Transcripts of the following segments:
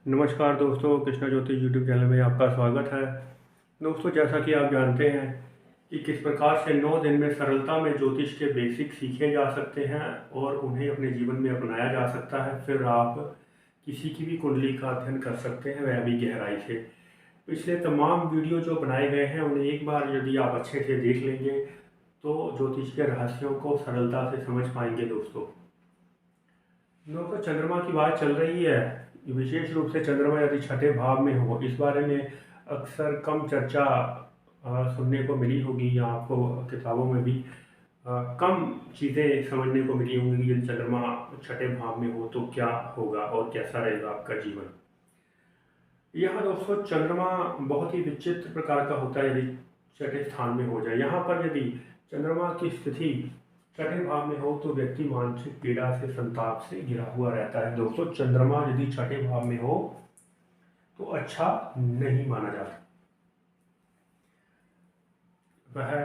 नमस्कार दोस्तों, कृष्णा ज्योति YouTube channel में आपका स्वागत है। दोस्तों, जैसा कि आप जानते हैं कि किस प्रकार से 9 दिन में सरलता में ज्योतिष के बेसिक सीखे जा सकते हैं और उन्हें अपने जीवन में अपनाया जा सकता है। फिर आप किसी की भी कुंडली का अध्ययन कर सकते हैं, वह भी गहराई से। पिछले तमाम वीडियो जो बनाए गए हैं उन्हें एक बार यदि आप अच्छे से देख लेंगे तो ज्योतिष के रहस्यों को सरलता से समझ पाएंगे। दोस्तों, चंद्रमा की बात चल रही है। विशेष रूप से चंद्रमा यदि छठे भाव में हो, इस बारे में अक्सर कम चर्चा सुनने को मिली होगी या आपको किताबों में भी कम चीज़ें समझने को मिली होंगी कि यदि चंद्रमा छठे भाव में हो तो क्या होगा और कैसा रहेगा आपका जीवन। यहाँ दोस्तों, चंद्रमा बहुत ही विचित्र प्रकार का होता है यदि छठे स्थान में हो जाए। यहाँ पर यदि चंद्रमा की स्थिति छठे भाव में हो तो व्यक्ति मानसिक पीड़ा से, संताप से घिरा हुआ रहता है। दोस्तों, चंद्रमा यदि छठे भाव में हो तो अच्छा नहीं माना जाता। वह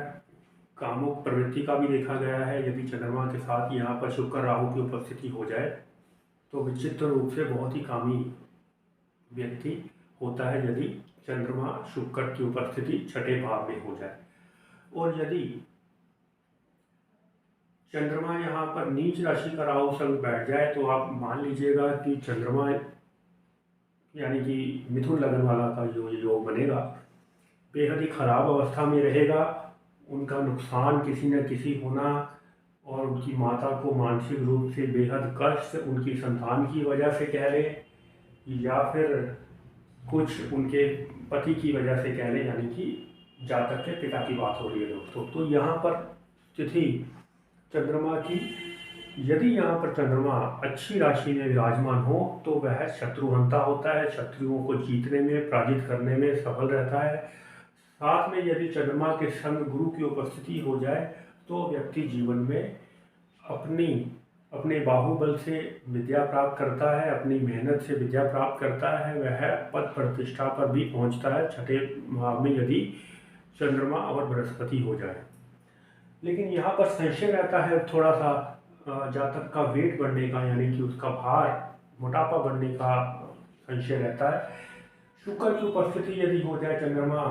कामुक प्रवृत्ति का भी देखा गया है। यदि चंद्रमा के साथ यहाँ पर शुक्र राहु की उपस्थिति हो जाए तो विचित्र रूप से बहुत ही कामी व्यक्ति होता है यदि चंद्रमा शुक्र की उपस्थिति छठे भाव में हो जाए। और यदि चंद्रमा यहाँ पर नीच राशि का राहु संग बैठ जाए तो आप मान लीजिएगा कि चंद्रमा यानी कि मिथुन लगन वाला का जो योग बनेगा बेहद ही खराब अवस्था में रहेगा। उनका नुकसान किसी न किसी होना और उनकी माता को मानसिक रूप से बेहद कष्ट उनकी संतान की वजह से कह लें या फिर कुछ उनके पति की वजह से कह लें, यानी कि जातक के पिता की बात हो रही है दोस्तों। तो यहाँ पर तिथि चंद्रमा की, यदि यहाँ पर चंद्रमा अच्छी राशि में विराजमान हो तो वह शत्रुहंता होता है, शत्रुओं को जीतने में, पराजित करने में सफल रहता है। साथ में यदि चंद्रमा के संग गुरु की उपस्थिति हो जाए तो व्यक्ति जीवन में अपने बाहुबल से विद्या प्राप्त करता है, अपनी मेहनत से विद्या प्राप्त करता है, वह पद प्रतिष्ठा पर भी पहुंचता है छठे भाव में यदि चंद्रमा और बृहस्पति हो जाए। लेकिन यहाँ पर संशय रहता है थोड़ा सा जातक का वेट बढ़ने का, यानी कि उसका भार मोटापा बढ़ने का संशय रहता है। शुक्र की उपस्थिति यदि हो जाए चंद्रमा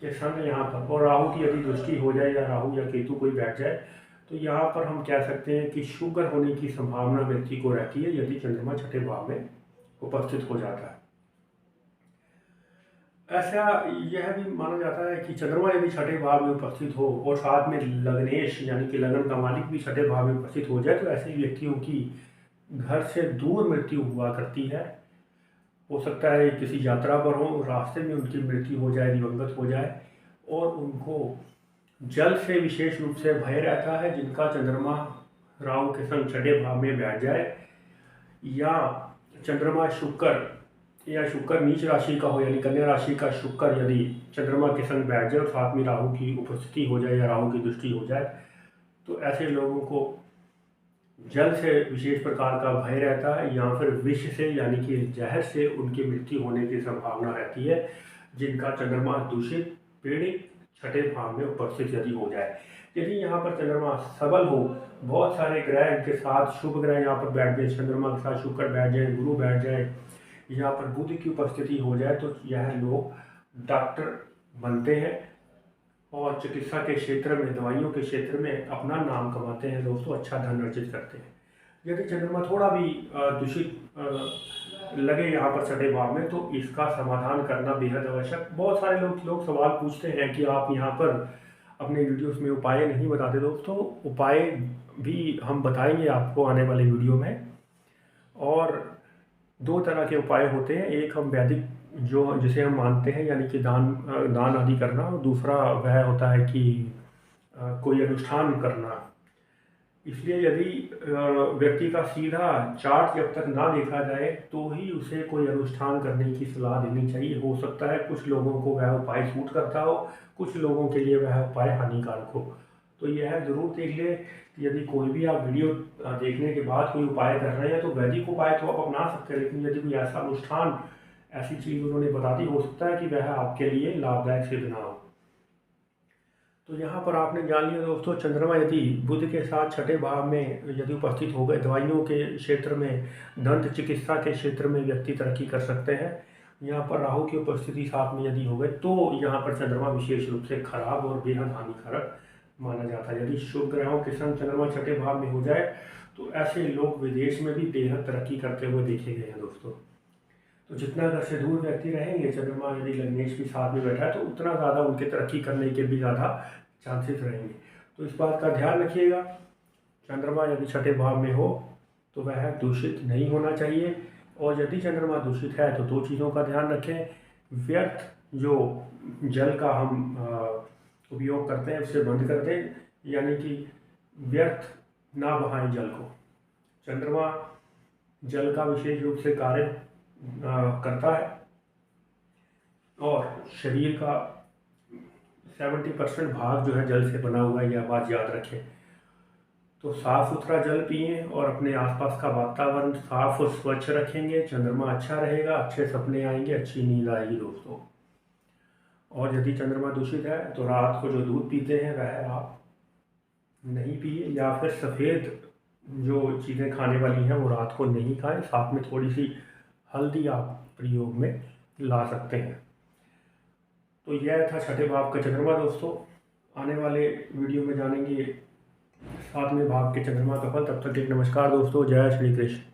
के संग यहाँ पर, और राहु की यदि दृष्टि हो जाए या राहु या केतु कोई बैठ जाए, तो यहाँ पर हम कह सकते हैं कि शुगर होने की संभावना व्यक्ति को रहती है यदि चंद्रमा छठे भाव में उपस्थित हो जाता है। ऐसा यह भी माना जाता है कि चंद्रमा यदि छठे भाव में उपस्थित हो और साथ में लग्नेश यानी कि लगन का मालिक भी छठे भाव में उपस्थित हो जाए तो ऐसे व्यक्तियों की घर से दूर मृत्यु हुआ करती है। हो सकता है किसी यात्रा पर हो, रास्ते में उनकी मृत्यु हो जाए, दिवंगत हो जाए, और उनको जल से विशेष रूप से भय रहता है। जिनका चंद्रमा राहु के संग छठे भाव में बैठ जाए या चंद्रमा शुक्र या शुक्र नीच राशि का हो, यानी कन्या राशि का शुक्र यदि चंद्रमा के संग बैठ जाए और साथ में राहु की उपस्थिति हो जाए या राहु की दृष्टि हो जाए, तो ऐसे लोगों को जल से विशेष प्रकार का भय रहता है या फिर विष से यानी कि जहर से उनकी मृत्यु होने की संभावना रहती है। जिनका चंद्रमा दूषित पीड़ित छठे भाव में उपस्थित यदि हो जाए। यदि यहाँ पर चंद्रमा सबल हो, बहुत सारे ग्रह इनके साथ शुभ ग्रह यहाँ पर बैठ जाए, चंद्रमा के साथ शुक्र बैठ जाए, गुरु बैठ जाए, यहाँ पर बुध की उपस्थिति हो जाए, तो यह लोग डॉक्टर बनते हैं और चिकित्सा के क्षेत्र में, दवाइयों के क्षेत्र में अपना नाम कमाते हैं दोस्तों, अच्छा धन अर्जित करते हैं। यदि चंद्रमा थोड़ा भी दूषित लगे यहाँ पर छठे भाव में तो इसका समाधान करना बेहद आवश्यक। बहुत सारे लोग सवाल पूछते हैं कि आप यहाँ पर अपने वीडियोस में उपाय नहीं बताते। दोस्तों, उपाय भी हम बताएंगे आपको आने वाले वीडियो में। और दो तरह के उपाय होते हैं, एक हम वैदिक जो जिसे हम मानते हैं यानी कि दान आदि करना, और दूसरा वह होता है कि कोई अनुष्ठान करना। इसलिए यदि व्यक्ति का सीधा चार्ट जब तक ना देखा जाए तो ही उसे कोई अनुष्ठान करने की सलाह देनी चाहिए। हो सकता है कुछ लोगों को वह उपाय सूट करता हो, कुछ लोगों के लिए वह उपाय हानिकारक हो। तो यह ज़रूर देख ले कि यदि कोई भी आप वीडियो देखने के बाद कोई उपाय कर रहे हैं तो वैदिक उपाय तो आप अपना सकते हैं, लेकिन यदि कोई ऐसा अनुष्ठान, ऐसी चीज़ उन्होंने बता दी, हो सकता है कि वह आपके लिए लाभदायक सिद्ध ना हो। तो यहाँ पर आपने जान लिया दोस्तों, चंद्रमा यदि बुध के साथ छठे भाव में यदि उपस्थित हो गए, दवाइयों के क्षेत्र में, दंत चिकित्सा के क्षेत्र में व्यक्ति तरक्की कर सकते हैं। यहाँ पर राहु की उपस्थिति साथ में यदि हो गए तो यहाँ पर चंद्रमा विशेष रूप से खराब और बेहद हानिकारक माना जाता है। यदि शुभ ग्रहों के संग चंद्रमा छठे भाव में हो जाए तो ऐसे लोग विदेश में भी बेहद तरक्की करते हुए देखे गए हैं दोस्तों। तो जितना घर से दूर व्यक्ति रहेंगे, चंद्रमा यदि लग्नेश भी साथ में बैठा है, तो उतना ज़्यादा उनके तरक्की करने के भी ज़्यादा चांसेस रहेंगे। तो इस बात का ध्यान रखिएगा, चंद्रमा यदि छठे भाव में हो तो वह दूषित नहीं होना चाहिए। और यदि चंद्रमा दूषित है तो 2 चीज़ों का ध्यान रखें। व्यर्थ जो जल का हम उपयोग करते हैं उसे बंद कर दें, यानी कि व्यर्थ ना बहाएं जल को। चंद्रमा जल का विशेष रूप से कार्य करता है और शरीर का 70% भाग जो है जल से बना हुआ है, यह बात याद रखें। तो साफ़ सुथरा जल पिएं और अपने आसपास का वातावरण साफ और स्वच्छ रखेंगे, चंद्रमा अच्छा रहेगा, अच्छे सपने आएंगे, अच्छी नींद आएगी दोस्तों। और यदि चंद्रमा दूषित है तो रात को जो दूध पीते हैं वह आप नहीं पिए, या फिर सफ़ेद जो चीज़ें खाने वाली हैं वो रात को नहीं खाएं। साथ में थोड़ी सी हल्दी आप प्रयोग में ला सकते हैं। तो यह था छठे भाव का चंद्रमा दोस्तों। आने वाले वीडियो में जानेंगे 7वें भाव के चंद्रमा का फल। तब तक एक नमस्कार दोस्तों, जय श्री कृष्ण।